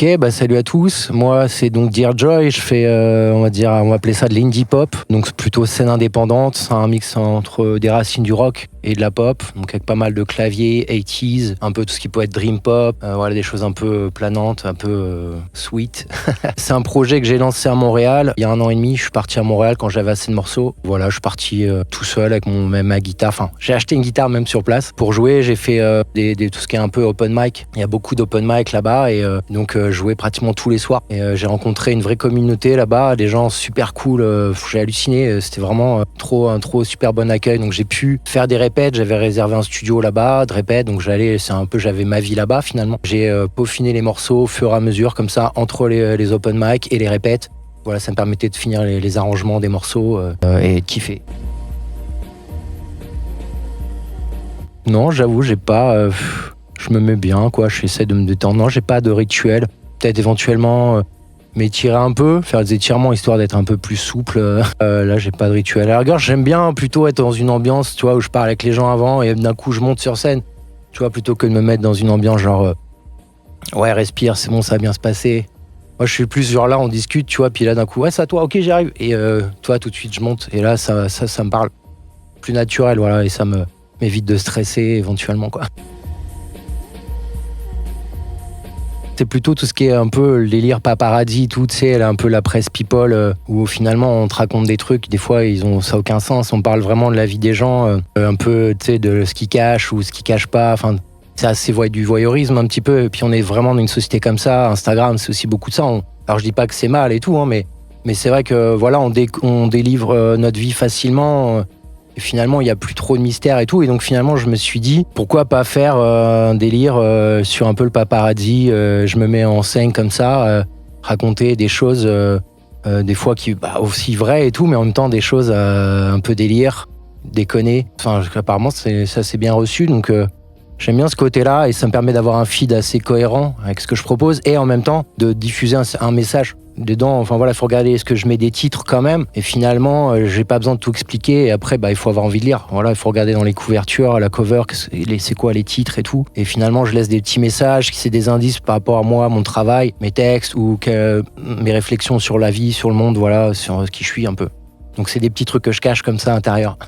Ok, salut à tous. Moi, c'est donc Dear Joy. Je fais, on va appeler ça de l'indie pop. Donc, c'est plutôt scène indépendante. C'est un mix entre des racines du rock et de la pop. Donc, avec pas mal de claviers, 80s, un peu tout ce qui peut être dream pop. Voilà, des choses un peu planantes, un peu sweet. C'est un projet que j'ai lancé à Montréal. Il y a 1 an et demi, je suis parti à Montréal quand j'avais assez de morceaux. Voilà, je suis parti tout seul avec ma guitare. Enfin, j'ai acheté une guitare même sur place pour jouer. J'ai fait tout ce qui est un peu open mic. Il y a beaucoup d'open mic là-bas et donc je jouais pratiquement tous les soirs. Et j'ai rencontré une vraie communauté là-bas, des gens super cool. J'ai halluciné. C'était vraiment un trop super bon accueil. Donc j'ai pu faire des répètes. J'avais réservé un studio là-bas de répètes. Donc j'avais ma vie là-bas finalement. J'ai peaufiné les morceaux au fur et à mesure comme ça entre les open mic et les répètes. Voilà, ça me permettait de finir les arrangements des morceaux et de kiffer. Non, j'avoue, j'ai pas. Je me mets bien, quoi. J'essaie de me détendre. Non, j'ai pas de rituel. Peut-être éventuellement m'étirer un peu, faire des étirements histoire d'être un peu plus souple. Là, j'ai pas de rituel. À la rigueur, j'aime bien plutôt être dans une ambiance, tu vois, où je parle avec les gens avant et d'un coup je monte sur scène. Tu vois, plutôt que de me mettre dans une ambiance genre ouais, respire, c'est bon, ça va bien se passer. Moi, je suis plus genre là, on discute, tu vois, puis là d'un coup, ouais, c'est à toi, ok, j'y arrive. Et toi, tout de suite, je monte. Et là, ça me parle plus naturel, voilà, et ça m'évite de stresser éventuellement, quoi. C'est plutôt tout ce qui est un peu le délire paparazzi, tout, tu sais, elle est un peu la presse people, où finalement on te raconte des trucs, des fois ça n'a aucun sens, on parle vraiment de la vie des gens, un peu, tu sais, de ce qu'ils cachent ou ce qu'ils cachent pas, enfin, c'est assez du voyeurisme un petit peu, et puis on est vraiment dans une société comme ça, Instagram c'est aussi beaucoup de ça, alors je dis pas que c'est mal et tout, hein, mais c'est vrai que voilà, on délivre notre vie facilement, et finalement, il n'y a plus trop de mystère et tout. Et donc finalement, je me suis dit, pourquoi pas faire un délire sur un peu le paparazzi. Je me mets en scène comme ça, raconter des choses, des fois qui aussi vraies et tout, mais en même temps des choses un peu délire, déconner. Enfin, apparemment, ça c'est bien reçu. Donc j'aime bien ce côté-là et ça me permet d'avoir un feed assez cohérent avec ce que je propose et en même temps de diffuser un message. Dedans, enfin voilà, il faut regarder est-ce que je mets des titres quand même et finalement j'ai pas besoin de tout expliquer et après il faut avoir envie de lire, voilà, il faut regarder dans les couvertures, la cover, c'est quoi les titres et tout, et finalement je laisse des petits messages qui c'est des indices par rapport à moi, mon travail, mes textes ou mes réflexions sur la vie, sur le monde, voilà, sur qui je suis un peu, donc c'est des petits trucs que je cache comme ça à l'intérieur.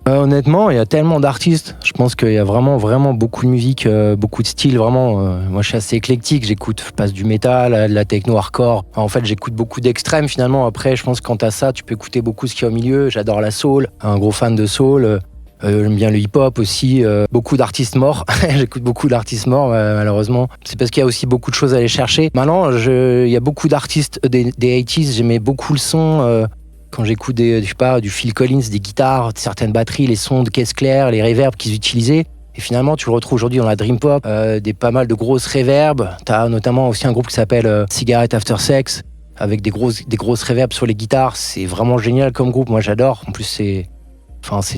Honnêtement, il y a tellement d'artistes. Je pense qu'il y a vraiment beaucoup de musique, beaucoup de styles. Vraiment, moi, je suis assez éclectique. Je passe du métal, à de la techno hardcore. Enfin, en fait, j'écoute beaucoup d'extrêmes finalement. Après, je pense que quand t'as ça, tu peux écouter beaucoup ce qu'il y a au milieu. J'adore la soul, un gros fan de soul. J'aime bien le hip-hop aussi. Beaucoup d'artistes morts. J'écoute beaucoup d'artistes morts, malheureusement. C'est parce qu'il y a aussi beaucoup de choses à aller chercher. Maintenant, il y a beaucoup d'artistes des 80s. J'aimais beaucoup le son. Quand j'écoute du Phil Collins, des guitares, certaines batteries, les sons de caisse claire, les reverbs qu'ils utilisaient. Et finalement, tu le retrouves aujourd'hui dans la dream pop, pas mal de grosses reverbs. T'as notamment aussi un groupe qui s'appelle Cigarette After Sex, avec des grosses reverbs sur les guitares. C'est vraiment génial comme groupe, moi j'adore. En plus, c'est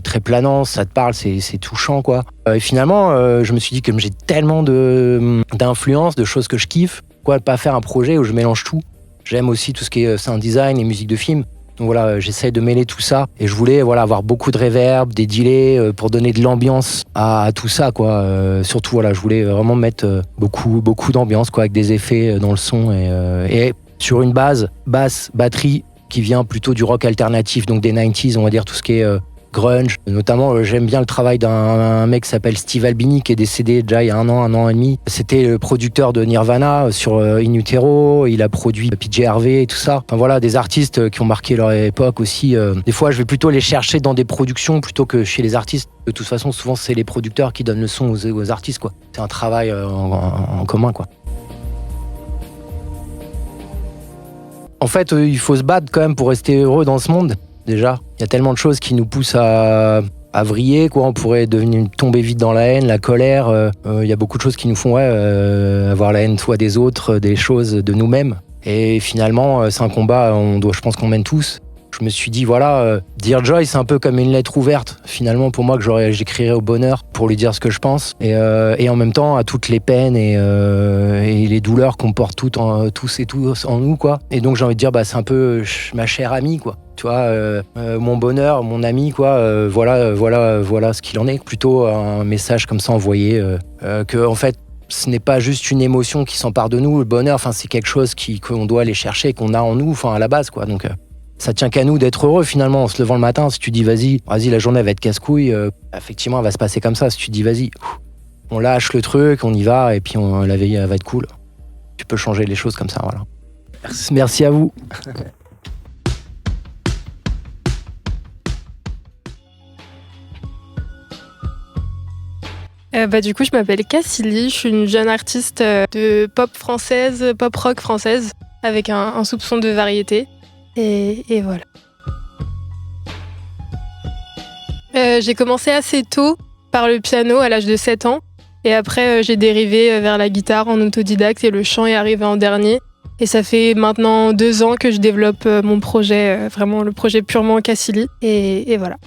très planant, ça te parle, c'est touchant, quoi. Et finalement, je me suis dit que j'ai tellement d'influences, de choses que je kiffe, pourquoi pas faire un projet où je mélange tout. J'aime aussi tout ce qui est sound design et musique de film. Donc voilà, j'essaye de mêler tout ça et je voulais avoir beaucoup de reverb, des delays pour donner de l'ambiance à tout ça, quoi. Surtout voilà, je voulais vraiment mettre beaucoup d'ambiance, quoi, avec des effets dans le son et sur une base basse batterie qui vient plutôt du rock alternatif, donc des 90s, on va dire tout ce qui est grunge. Notamment, j'aime bien le travail d'un mec qui s'appelle Steve Albini, qui est décédé déjà il y a un an et demi. C'était le producteur de Nirvana sur In Utero. Il a produit PJ Harvey et tout ça. Enfin voilà, des artistes qui ont marqué leur époque aussi. Des fois, je vais plutôt les chercher dans des productions plutôt que chez les artistes. De toute façon, souvent, c'est les producteurs qui donnent le son aux artistes, quoi. C'est un travail en commun, quoi. En fait, il faut se battre quand même pour rester heureux dans ce monde. Déjà, il y a tellement de choses qui nous poussent à vriller, quoi. On pourrait tomber vite dans la haine, la colère. Il y a beaucoup de choses qui nous font avoir la haine soit des autres, des choses de nous-mêmes. Et finalement, c'est un combat, je pense qu'on mène tous. Je me suis dit, voilà, Dear Joy, c'est un peu comme une lettre ouverte, finalement, pour moi, que j'écrirais au bonheur pour lui dire ce que je pense. Et en même temps, à toutes les peines et les douleurs qu'on porte tous et tous en nous, quoi. Et donc, j'ai envie de dire, c'est un peu ma chère amie, quoi. Tu vois, mon bonheur, mon ami, quoi. Voilà ce qu'il en est. Plutôt un message comme ça envoyé, que, en fait, ce n'est pas juste une émotion qui s'empare de nous, le bonheur, enfin, c'est quelque chose qu'on doit aller chercher, qu'on a en nous, enfin, à la base, quoi. Donc, ça tient qu'à nous d'être heureux, finalement, en se levant le matin. Si tu dis, vas-y, la journée va être casse-couille, effectivement, elle va se passer comme ça. Si tu dis, vas-y, on lâche le truc, on y va, et puis la veille, elle va être cool. Tu peux changer les choses comme ça, voilà. Merci à vous. Du coup, je m'appelle Cassili, je suis une jeune artiste de pop française, pop rock française, avec un soupçon de variété. Et voilà. J'ai commencé assez tôt par le piano à l'âge de 7 ans. Et après, j'ai dérivé vers la guitare en autodidacte et le chant est arrivé en dernier. Et ça fait maintenant 2 ans que je développe mon projet, vraiment le projet purement Cassili. Et voilà.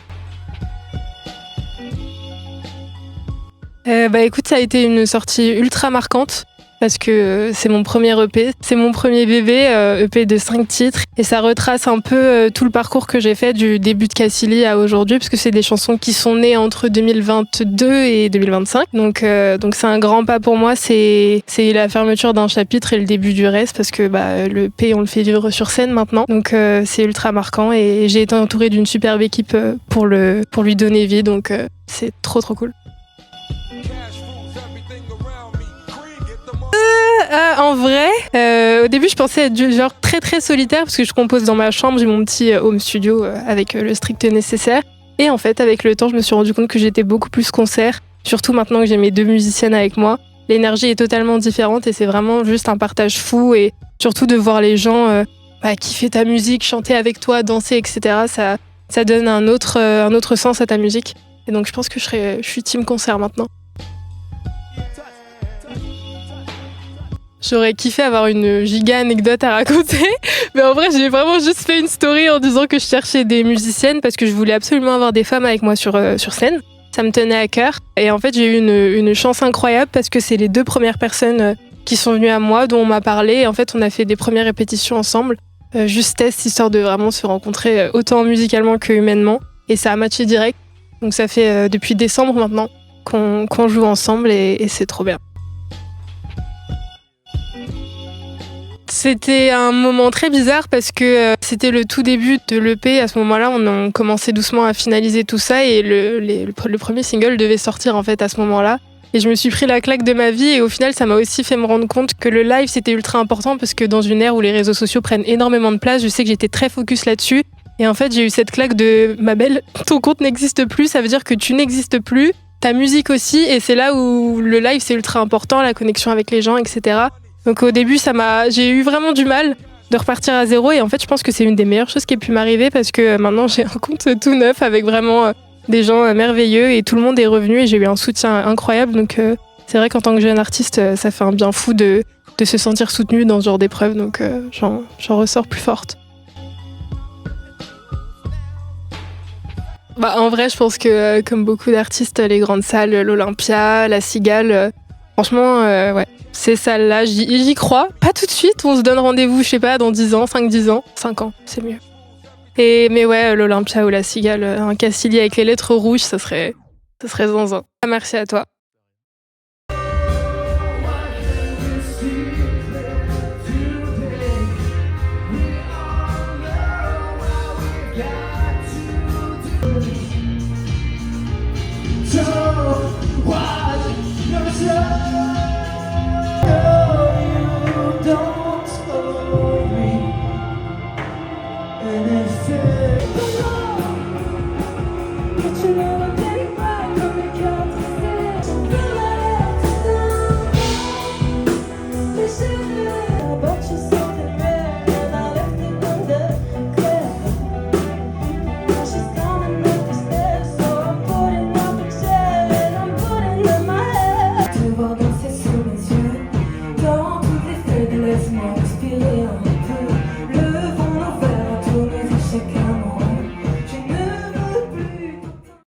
Écoute, ça a été une sortie ultra marquante parce que c'est mon premier EP, c'est mon premier bébé, EP de 5 titres et ça retrace un peu tout le parcours que j'ai fait du début de Cassili à aujourd'hui parce que c'est des chansons qui sont nées entre 2022 et 2025. Donc c'est un grand pas pour moi, c'est la fermeture d'un chapitre et le début du reste parce que le EP on le fait vivre sur scène maintenant. Donc c'est ultra marquant et j'ai été entourée d'une superbe équipe pour lui donner vie donc c'est trop cool. En vrai, au début je pensais être du genre très solitaire parce que je compose dans ma chambre, j'ai mon petit home studio avec le strict nécessaire. Et en fait avec le temps je me suis rendu compte que j'étais beaucoup plus concert, surtout maintenant que j'ai mes 2 musiciennes avec moi. L'énergie est totalement différente et c'est vraiment juste un partage fou et surtout de voir les gens kiffer ta musique, chanter avec toi, danser, etc. Ça donne un autre sens à ta musique. Et donc je pense que je suis team concert maintenant. J'aurais kiffé avoir une giga anecdote à raconter, mais en vrai j'ai vraiment juste fait une story en disant que je cherchais des musiciennes parce que je voulais absolument avoir des femmes avec moi sur scène. Ça me tenait à cœur et en fait j'ai eu une chance incroyable parce que c'est les 2 premières personnes qui sont venues à moi dont on m'a parlé et en fait on a fait des premières répétitions ensemble, juste test histoire de vraiment se rencontrer autant musicalement que humainement et ça a matché direct. Donc ça fait depuis décembre maintenant qu'on joue ensemble et c'est trop bien. C'était un moment très bizarre parce que c'était le tout début de l'EP. À ce moment-là, on a commencé doucement à finaliser tout ça et le premier single devait sortir en fait à ce moment-là. Et je me suis pris la claque de ma vie et au final, ça m'a aussi fait me rendre compte que le live, c'était ultra important parce que dans une ère où les réseaux sociaux prennent énormément de place, je sais que j'étais très focus là-dessus. Et en fait, j'ai eu cette claque de « ma belle, ton compte n'existe plus, ça veut dire que tu n'existes plus, ta musique aussi ». Et c'est là où le live, c'est ultra important, la connexion avec les gens, etc. Donc au début, j'ai eu vraiment du mal de repartir à zéro et en fait, je pense que c'est une des meilleures choses qui ait pu m'arriver parce que maintenant, j'ai un compte tout neuf avec vraiment des gens merveilleux et tout le monde est revenu et j'ai eu un soutien incroyable. Donc c'est vrai qu'en tant que jeune artiste, ça fait un bien fou de se sentir soutenu dans ce genre d'épreuve. Donc j'en ressors plus forte. En vrai, je pense que comme beaucoup d'artistes, les grandes salles, l'Olympia, la Cigale, franchement, ouais. Ces salles-là, j'y crois. Pas tout de suite, on se donne rendez-vous, je sais pas, dans 10 ans, 5-10 ans. 5 ans, c'est mieux. Mais ouais, l'Olympia ou la Cigale, un Cassili avec les lettres rouges, ça serait zinzin. Merci à toi. Dans toutes les feuilles de laisse-moi